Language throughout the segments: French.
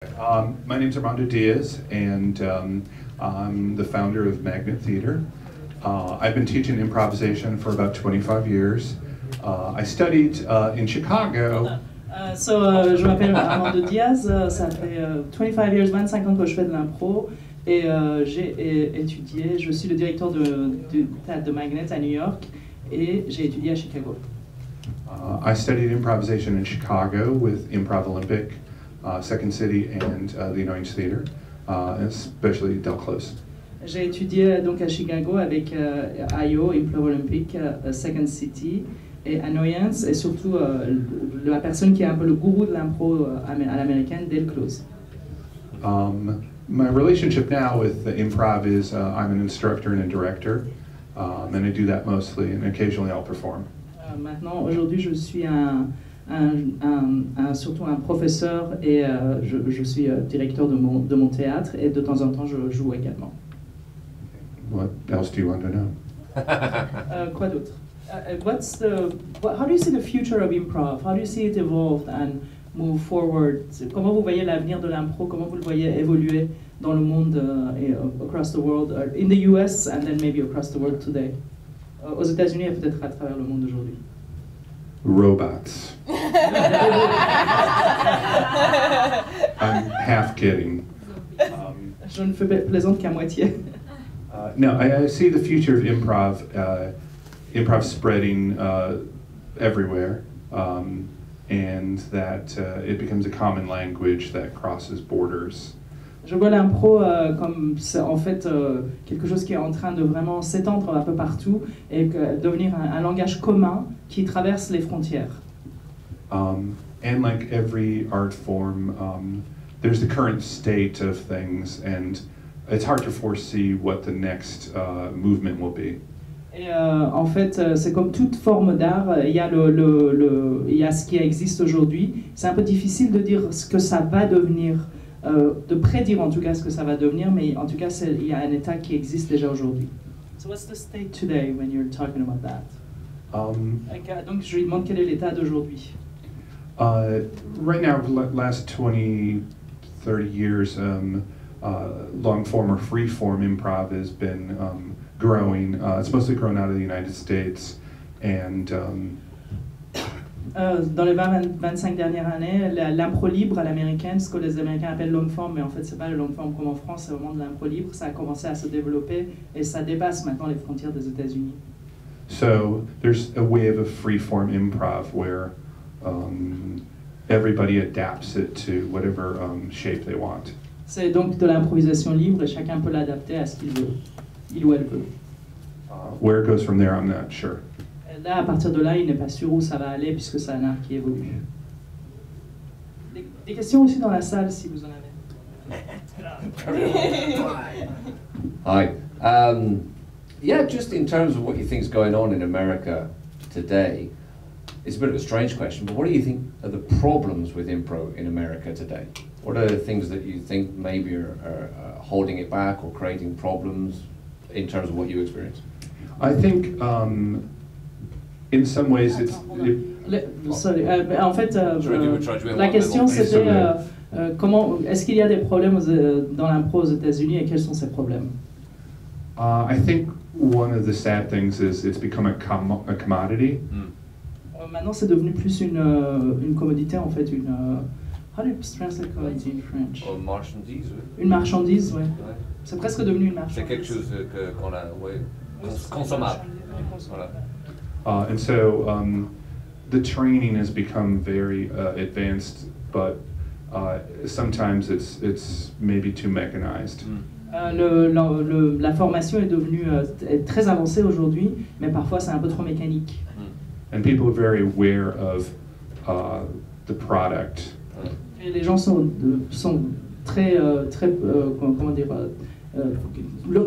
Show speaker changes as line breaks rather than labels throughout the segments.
My name's Armando Diaz, and I'm the founder of Magnet Theater. I've been teaching improvisation for about 25 years. I studied in Chicago.
Je m'appelle Armando Diaz, ça fait 25 years, 25 ans que je fais de l'impro, et j'ai étudié, je suis le directeur du théâtre de Magnet à New York, et j'ai étudié à Chicago.
I studied improvisation in Chicago with Improv Olympic, Second City, and the United Theater, especially Del Close.
J'ai étudié donc à Chicago avec IO, Improv Olympic, Second City et Annoyance, et surtout la personne qui est un peu le gourou de l'impro à l'américaine, Del Close.
My relationship now with the improv is I'm an instructor and a director, and I do that mostly, and occasionally I'll perform.
Maintenant, aujourd'hui, je suis surtout un professeur et je suis directeur de mon théâtre, et de temps en temps, je joue également.
What else do you want to know?
Quoi d'autre? How do you see the future of improv? How do you see it evolve and move forward? Comment vous voyez l'avenir de l'impro? Comment vous le voyez évoluer dans le monde across the world, in the US and then maybe across the world today? Aux États-Unis et peut-être à travers le monde aujourd'hui.
Robots. I'm half kidding.
Je ne fais plaisante qu'à moitié.
No, I see the future of improv, improv spreading everywhere, and that it becomes a common language that crosses borders.
Je vois l'impro comme en fait quelque chose qui est en train de vraiment s'étendre un peu partout et devenir un langage commun qui traverse les frontières.
And like every art form, there's the current state of things, and it's hard to foresee what the next movement will be.
Et en fait, c'est comme toute forme d'art, il y a il y a ce qui existe aujourd'hui. C'est un peu difficile de dire ce que ça va devenir. De prédire en tout cas ce que ça va devenir, mais en tout cas il y a un état qui existe déjà aujourd'hui. So what's the state today when you're talking about that? Donc je lui demande quel est l'état d'aujourd'hui.
Right now, last 20, 30 years, long form or free form improv has been growing. It's mostly grown out of the United States, and
dans les 20-25 dernières années, l'impro libre à l'américaine, ce que les Américains appellent long form, mais en fait c'est pas le long form comme en France, c'est vraiment de l'impro libre, ça a commencé à se développer et ça dépasse maintenant les frontières des États-Unis.
So there's a wave of free form improv where everybody adapts it to whatever shape they want.
C'est donc de l'improvisation libre et chacun peut l'adapter à ce qu'il veut, il ou elle veut.
Where it goes from there, I'm not sure.
Là, à partir de là, il n'est pas sûr où ça va aller puisque c'est un art qui évolue. Des questions aussi dans la salle, si vous en avez.
Hi. Yeah, just in terms of what you think is going on in America today, it's a bit of a strange question, but what do you think are the problems with improv in America today? What are the things that you think maybe are holding it back or creating problems in terms of what you experience?
I think in some ways it's...
En fait, la question c'était comment est-ce qu'il y a des problèmes dans l'impro aux États-Unis et quels sont ces problèmes?
I think one of the sad things is it's become a commodity.
Maintenant, c'est devenu plus une commodité en fait, how do you translate commodity in French?
Marchandise.
Une marchandise, ouais. C'est presque devenu une marchandise.
C'est quelque chose qu'on a, ouais, consommable. Voilà.
And so the training has become very advanced, but sometimes it's maybe too mechanized.
La formation est devenue très avancée aujourd'hui, mais parfois c'est un peu trop mécanique.
And people are very aware of the product.
Et les gens sont très comment dire,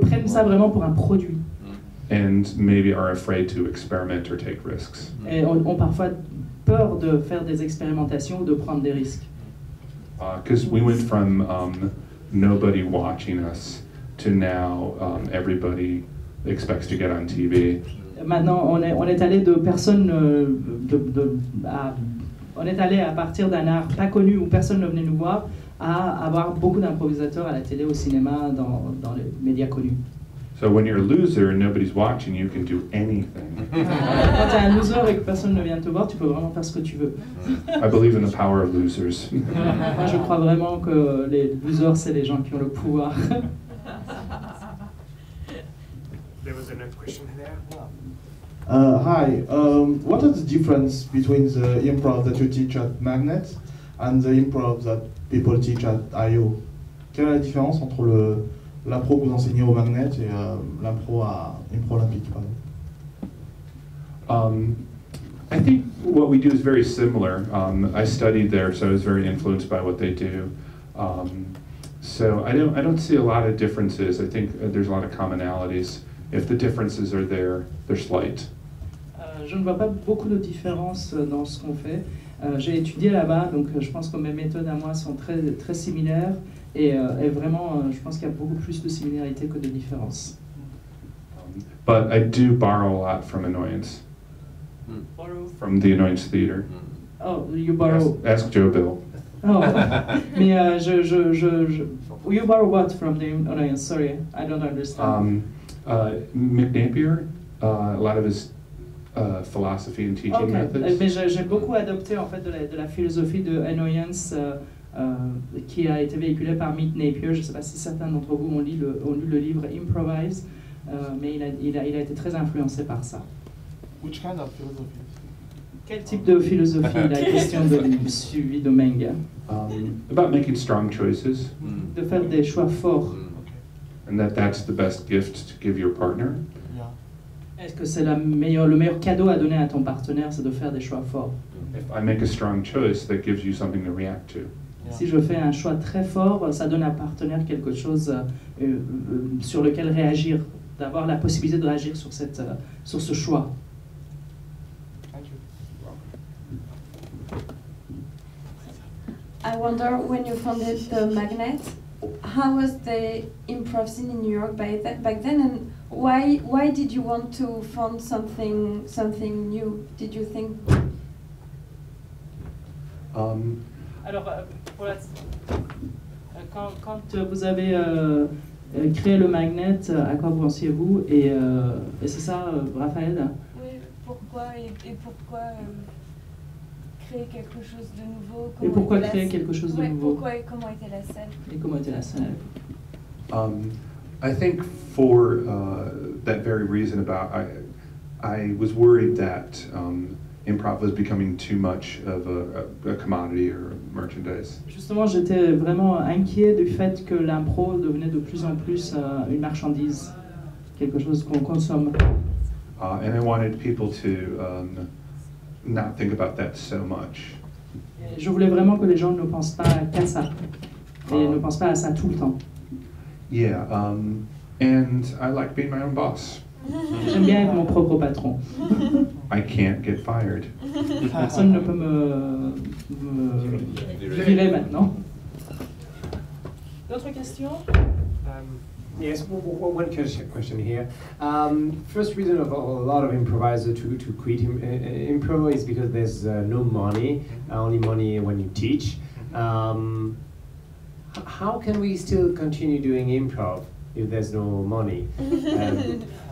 prennent ça vraiment pour un produit.
And maybe are afraid to experiment or take risks.
Et ont parfois peur de faire des expérimentations ou de prendre des risques.
Because we went from nobody watching us to now everybody expects to get on TV.
Maintenant, on est allé de personnes on est allé à partir d'un art pas connu où personne ne venait nous voir à avoir beaucoup d'improvisateurs à la télé, au cinéma, dans les médias connus.
So when you're a loser and nobody's watching, you can do anything.
Quand tu es un loser et que personne ne vient te voir, tu peux vraiment faire ce que tu veux.
I believe in the power of losers.
Moi, je crois vraiment que les losers, c'est les gens qui ont le pouvoir.
There was another question there.
Hi, what are the difference between the improv that you teach at Magnet and the improv that people teach at IO? Quelle est la différence entre l'impro que vous enseignez au Magnet et l'impro à Impro Olympique, pardon?
I think what we do is very similar. I studied there, so I was very influenced by what they do. So I don't see a lot of differences. I think there's a lot of commonalities. If the differences are there, they're slight.
Je ne vois pas beaucoup de différence dans ce qu'on fait. J'ai étudié là-bas, donc je pense que mes méthodes à moi sont très, très similaires et vraiment, je pense qu'il y a beaucoup plus de similarités que de différences.
But I do borrow a lot from Annoyance, from the Annoyance Theater.
Oh, you borrow...
Ask Joe Bill.
Oh, mais you borrow what from the audience? Sorry, I don't understand.
McNapier, a lot of his philosophy and teaching methods.
Mais j'ai beaucoup adopté en fait de la philosophie de Annoyance qui a été véhiculée par Mick Napier. Je ne sais pas si certains d'entre vous ont lu le livre Improvise, mais il a été très influencé par ça.
Which kind of philosophy?
Quel type de philosophie la question de suivi de Menge?
About making strong choices.
De faire des choix forts.
And that's the best gift to give your partner.
Est-ce que c'est le meilleur cadeau à donner à ton partenaire, c'est de faire des choix forts?
If I make a strong choice, that gives you something to react to.
Si je fais un choix très fort, ça donne à partenaire quelque chose sur lequel réagir, d'avoir la possibilité de réagir sur ce choix.
I wonder, when you founded the Magnet, how was the improv scene in New York back then, and why did you want to found something new? Did you think?
Alors, quand vous avez créé le Magnet, à quoi pensiez-vous? Et c'est ça, Raphaël?
Oui, pourquoi et pourquoi créer quelque chose de nouveau?
Et pourquoi créer quelque chose de nouveau?
Pourquoi et comment était la salle?
Et comment était la salle?
I think for that very reason I was worried that improv was becoming too much of a commodity or a merchandise.
Justement, j'étais vraiment inquiet du fait que l'impro devenait de plus en plus une marchandise, quelque chose qu'on consomme.
And I wanted people to not think about that so much.
Et je voulais vraiment que les gens ne pensent pas qu'à ça, et ne pensent pas à ça tout le temps.
Yeah, and I like being my own boss.
J'aime bien être mon propre patron.
I can't get fired.
Personne ne peut me virer maintenant. D'autres questions?
Yes, one question here. First reason of a lot of improvisers to quit improv is because there's no money, only money when you teach. How can we still continue doing improv if there's no money?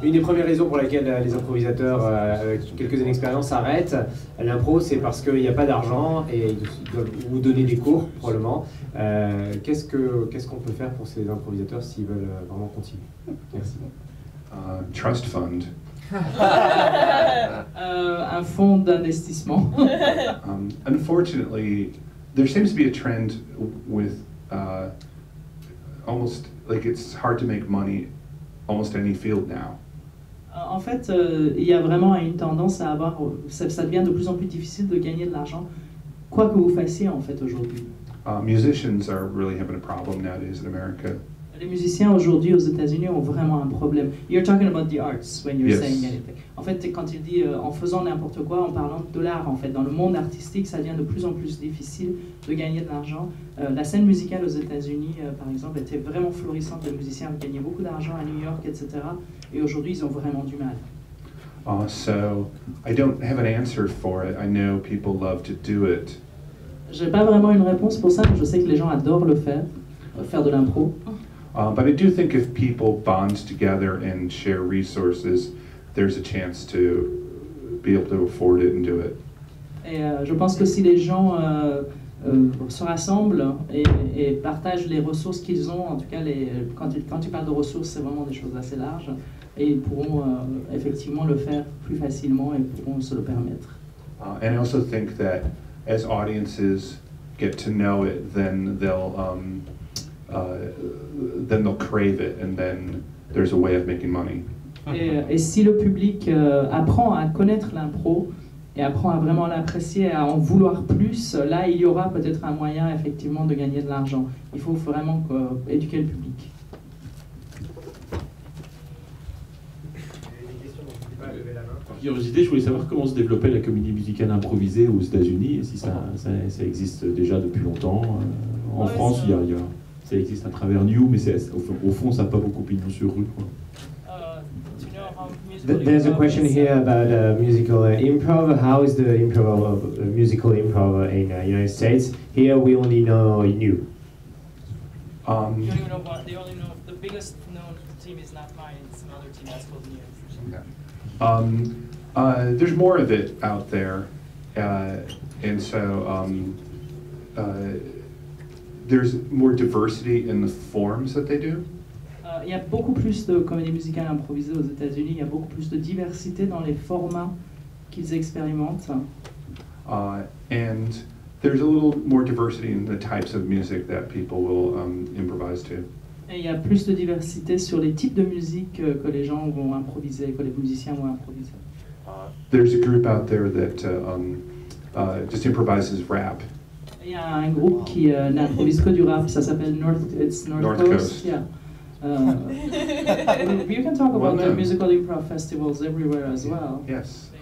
Une des premières raisons pour laquelle les improvisateurs avec quelques années d'expérience s'arrêtent l'impro, c'est parce qu'il n'y a pas d'argent et ils doivent vous donner des cours probablement. Qu'est-ce qu'on peut faire pour ces improvisateurs s'ils veulent vraiment continuer? Merci.
Trust fund.
Un fonds d'investissement.
Unfortunately, there seems to be a trend with almost like it's hard to make money almost any field now.
En fait, il y a vraiment une tendance à avoir, ça devient de plus en plus difficile de gagner de l'argent, quoi que vous fassiez en fait aujourd'hui.
Musicians are really having a problem nowadays in America.
Les musiciens aujourd'hui aux États-Unis ont vraiment un problème. You're talking about the arts when you're
Yes.
saying anything. En fait, quand il dit en faisant n'importe quoi, en parlant de l'art, en fait, dans le monde artistique, ça devient de plus en plus difficile de gagner de l'argent. La scène musicale aux États-Unis, par exemple, était vraiment florissante. Les musiciens gagnaient beaucoup d'argent à New York, etc. Et aujourd'hui, ils ont vraiment du mal.
So I don't have an answer for it. I know people love to do it,
J'ai pas vraiment une réponse pour ça, mais je sais que les gens adorent le faire de l'impro.
But I do think if people bond together and share resources, there's a chance to be able to afford it and do it.
Et je pense que si les gens se rassemblent et partagent les ressources qu'ils ont, en tout cas quand tu parles de ressources, c'est vraiment des choses assez larges, et ils pourront effectivement le faire plus facilement et pourront se le permettre.
And I also think that as audiences get to know it, then they'll crave it, and then there's a way of making money.
Et si le public apprend à connaître l'impro et apprend à vraiment l'apprécier, à en vouloir plus, là il y aura peut-être un moyen effectivement de gagner de l'argent. Il faut vraiment éduquer le public.
Par curiosité, je voulais savoir comment se développait la comédie musicale improvisée aux États-Unis, et si ça existe déjà depuis longtemps. En France, ça existe à travers New, mais au fond, ça n'a pas beaucoup pignon sur rue, quoi.
There's a question here about musical improv. How is the musical improv in United States? Here we only know New.
You don't even know what, they only know the biggest known team is not mine, it's another team that's called New.
There's more of it out there, and so there's more diversity in the forms that they do.
Il y a beaucoup plus de comédie musicale improvisée aux États-Unis, il y a beaucoup plus de diversité dans les formats qu'ils expérimentent.
And there's a little more diversity in the types of music that people will improvise to.
Et il y a plus de diversité sur les types de musique que les gens vont improviser, que les musiciens vont improviser.
There's a group out there that just improvises rap.
Il y a un groupe qui n'improvise que du rap, ça s'appelle North Coast. Yeah. You can talk about the musical improv festivals everywhere as well.
Yes.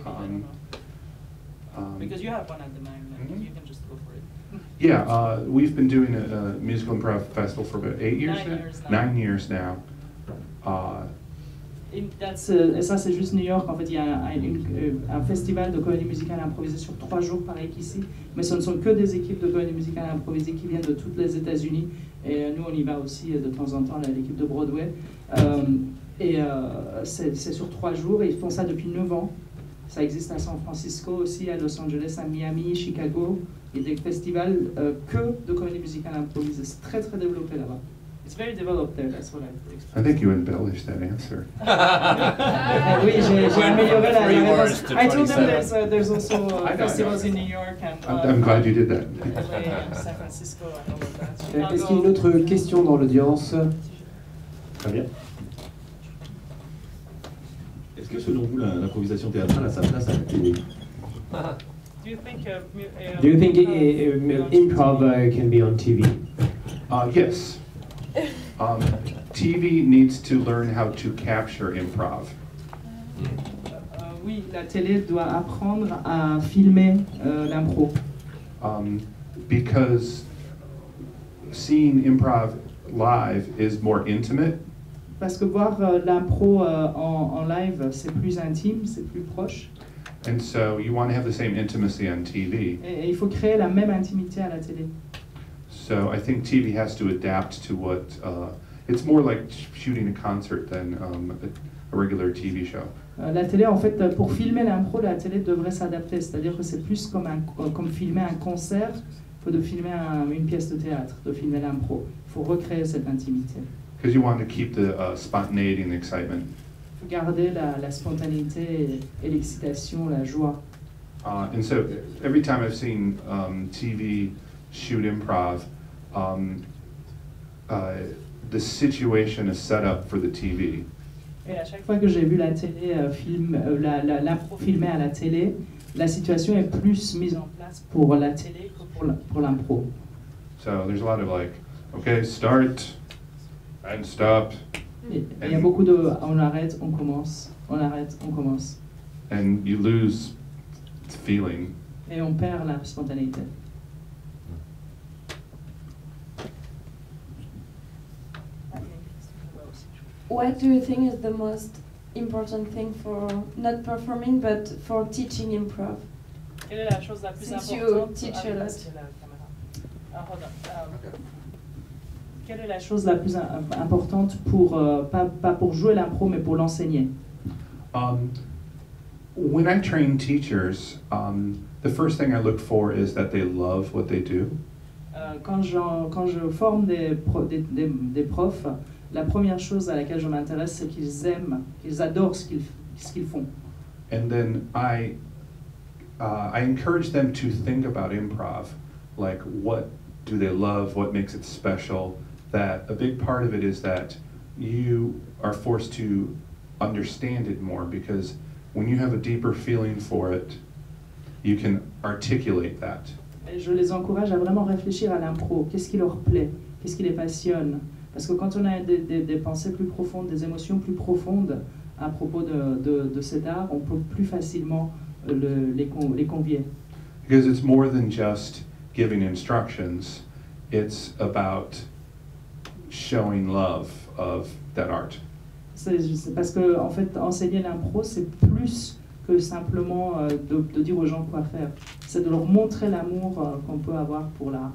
Because you have one at the Magnet, you can just go for it.
Yeah, we've been doing a musical improv festival for about 8 years now. 9 years now.
Et ça c'est juste New York, en fait il y a un festival de comédie musicale improvisée sur 3 jours pareil qu'ici, mais ce ne sont que des équipes de comédie musicale improvisée qui viennent de toutes les États-Unis, et nous on y va aussi de temps en temps, l'équipe de Broadway, c'est sur 3 jours, et ils font ça depuis 9 ans. Ça existe à San Francisco aussi, à Los Angeles, à Miami, Chicago, il y a des festivals que de comédie musicale improvisée, c'est très très développé là-bas. It's very developed there, that's what I expect.
I think you embellished that answer.
Oui, j'ai amélioré la réponse. I told them there's also festivals in New York and
I'm glad you did that.
San Francisco and all of that.
Est-ce qu'il y a une autre question dans l'audience? Très bien.
Est-ce que selon vous, l'improvisation théâtrale a sa place à la télé?
Do you think
improv can be on TV?
Yes. TV needs to learn how to capture improv.
Oui, la télé doit apprendre à filmer l'impro.
Because seeing improv live is more intimate.
Parce que voir l'impro en live, c'est plus intime, c'est plus proche.
And so you want to have the same intimacy on TV.
Et il faut créer la même intimité à la télé.
So I think TV has to adapt to what, it's more like shooting a concert than a regular TV show.
La télé, en fait, pour filmer l'impro, la télé devrait s'adapter. C'est-à-dire que c'est plus comme filmer un concert que de filmer une pièce de théâtre, de filmer l'impro. Il faut recréer cette intimité.
Because you want to keep the spontaneity and excitement.
Il faut garder la spontanéité et l'excitation, la joie.
And so every time I've seen TV shoot improv, the situation is set up for the TV.
Et à chaque fois que j'ai vu la télé l'impro filmée à la télé, la situation est plus mise en place pour la télé que pour l'impro.
So there's a lot of like, okay, start and stop.
Il y a beaucoup de on arrête, on commence, on arrête, on commence.
And you lose the feeling.
Et on perd la spontanéité.
What do you think is the most important thing for not performing but for teaching improv?
Quelle est la chose la plus
Since
importante?
you teach a lot.
Quelle est la chose la plus importante pour, pas pour jouer l'impro, mais pour l'enseigner?
When I train teachers, the first thing I look for is that they love what they do.
Quand je forme des profs, la première chose à laquelle je m'intéresse, c'est qu'ils aiment, qu'ils adorent ce qu'ils font.
And then I encourage them to think about improv, like what do they love, what makes it special. That a big part of it is that you are forced to understand it more, because when you have a deeper feeling for it, you can articulate that.
Et je les encourage à vraiment réfléchir à l'impro. Qu'est-ce qui leur plaît? Qu'est-ce qui les passionne? Parce que quand on a des pensées plus profondes, des émotions plus profondes à propos de cet art, on peut plus facilement les convier.
Because it's more than just giving instructions, it's about showing love of that art.
C'est parce que en fait, enseigner l'impro, c'est plus que simplement de dire aux gens quoi faire. C'est de leur montrer l'amour qu'on peut avoir pour l'art.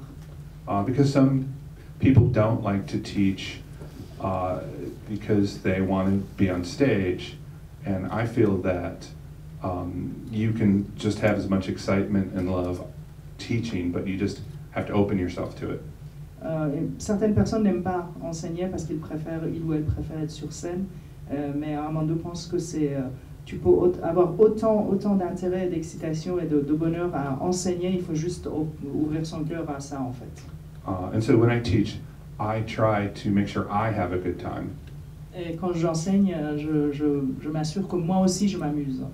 Because some people don't like to teach because they want to be on stage, and I feel that you can just have as much excitement and love teaching, but you just have to open yourself to it.
Certaines personnes n'aiment pas enseigner parce il ou elles préfèrent être sur scène, mais Armando pense que tu peux avoir autant d'intérêt, d'excitation et de bonheur à enseigner, il faut juste ouvrir son cœur à ça en fait.
And so when I teach, I try to make sure I have a good time.
Et quand j'enseigne, je m'assure que moi aussi je m'amuse.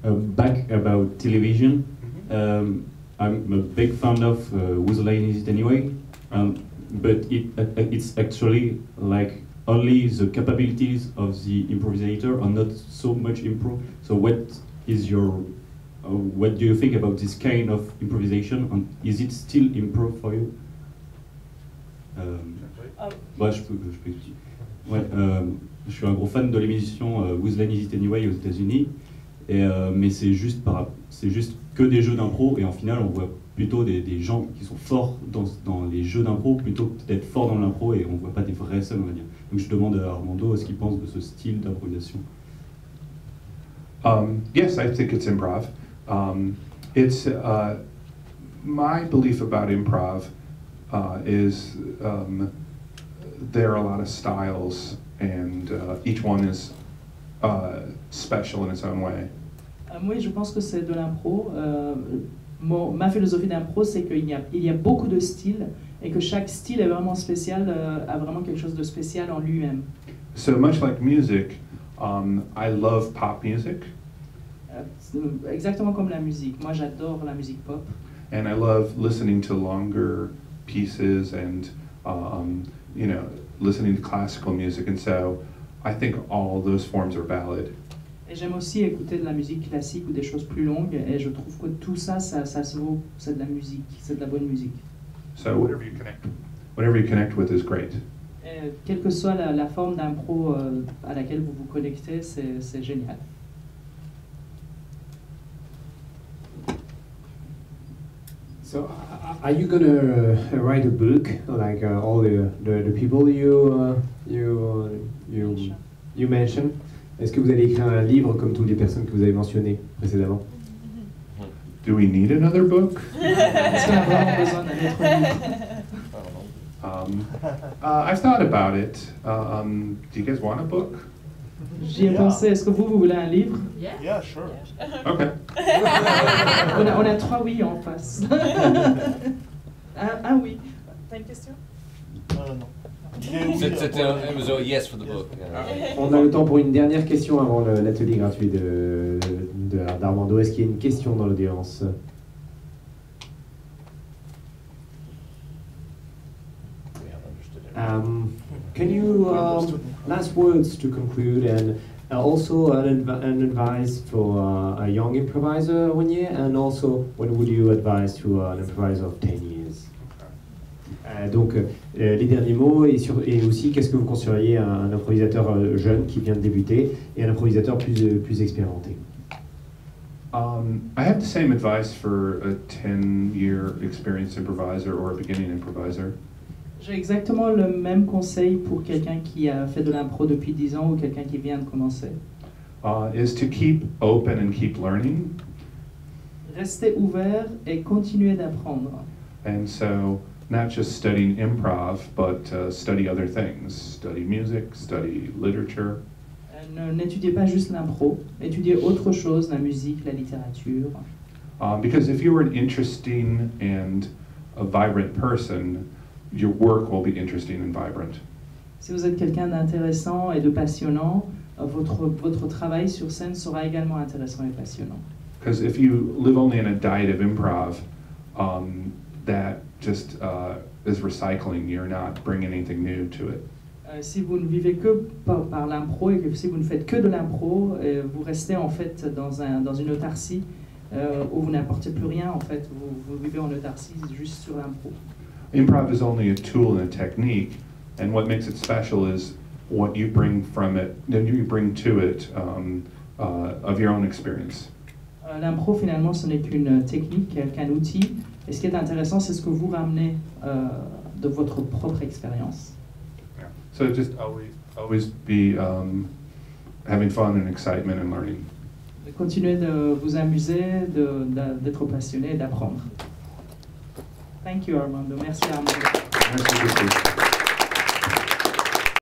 Back about television, I'm a big fan of Whose Line Is It Anyway? But it's actually like only the capabilities of the improvisator are not so much improv. So what do you think about this kind of improvisation, and is it still improv for you? Bah, je peux expliquer. Ouais, je suis un gros fan de l'émission Whose Line Is It Anyway aux États-Unis, mais c'est juste que des jeux d'impro, et en final on voit plutôt des gens qui sont forts dans les jeux d'impro plutôt que d'être forts dans l'impro, et on voit pas des vraies scènes, on va dire. Donc je demande à Armando ce qu'il pense de ce style d'improvisation.
Yes, I think it's improv. It's my belief about improv is there are a lot of styles, and each one is special in its own way.
Oui, je pense que c'est de l'impro. Ma philosophie d'impro, c'est qu'il y a beaucoup de styles et que chaque style est vraiment spécial, a vraiment quelque chose de spécial en lui-même.
So much like music, I love pop music.
Exactement comme la musique. Moi, j'adore la musique pop.
And I love listening to longer pieces and listening to classical music, and so I think all those forms are valid.
Et j'aime aussi écouter de la musique classique ou des choses plus longues, et je trouve que tout ça se vaut, c'est de la musique, c'est de la bonne musique.
So whatever you connect with is great.
Et quelle que soit la forme d'impro à laquelle vous vous connectez, c'est génial.
So, are you gonna write a book like all the people you mentioned? Est-ce que vous allez écrire un livre comme toutes les personnes que vous avez mentionnées précédemment?
Do we need another book?
Est-ce qu'on a vraiment besoin d'un autre livre?
I've thought about it. Do you guys want a book?
J'y ai pensé. Est-ce que vous voulez un livre?
Yeah, sure.
Okay.
On a 3 oui en face. un oui. T'as une question?
Non.
It was a yes for the book.
On a le temps pour une dernière question avant l'atelier gratuit d'Armando. Est-ce qu'il y a une question dans l'audience? Can you last words to conclude, and also an advice for a young improviser 1 year, and also what would you advise to an improviser of 10 years? Donc les derniers mots, et aussi qu'est-ce que vous conseilleriez à un improvisateur jeune qui vient de débuter et un improvisateur plus expérimenté?
I have the same advice for a 10-year experienced improviser or a beginning improviser.
J'ai exactement le même conseil pour quelqu'un qui a fait de l'impro depuis 10 ans ou quelqu'un qui vient de commencer.
Is to keep open and keep learning.
Restez ouvert et continuez d'apprendre.
And so, not just studying improv, but study other things. Study music, study literature.
N'étudiez pas juste l'impro, étudiez autre chose, la musique, la littérature.
Because if you're an interesting and a vibrant person, your work will be interesting and vibrant.
Si vous êtes quelqu'un d'intéressant et de passionnant, votre travail sur scène sera également intéressant et passionnant.
Because if you live only in a diet of improv, that just is recycling. You're not bringing anything new to it.
Si vous ne vivez que par l'impro et que si vous ne faites que de l'impro, vous restez en fait dans une autarcie où vous n'apportez plus rien. En fait, vous vivez en autarcie juste sur l'impro.
Improv is only a tool and a technique, and what makes it special is what you bring from it, you bring to it of your own experience.
L'impro finalement, ce n'est qu'une technique, qu'un outil. Et ce qui est intéressant, c'est ce que vous ramenez de votre propre expérience.
So just always be having fun and excitement and learning.
Continuez de vous amuser, d'être passionné et d'apprendre. Thank you, Armando. Merci, Armando.
Merci beaucoup.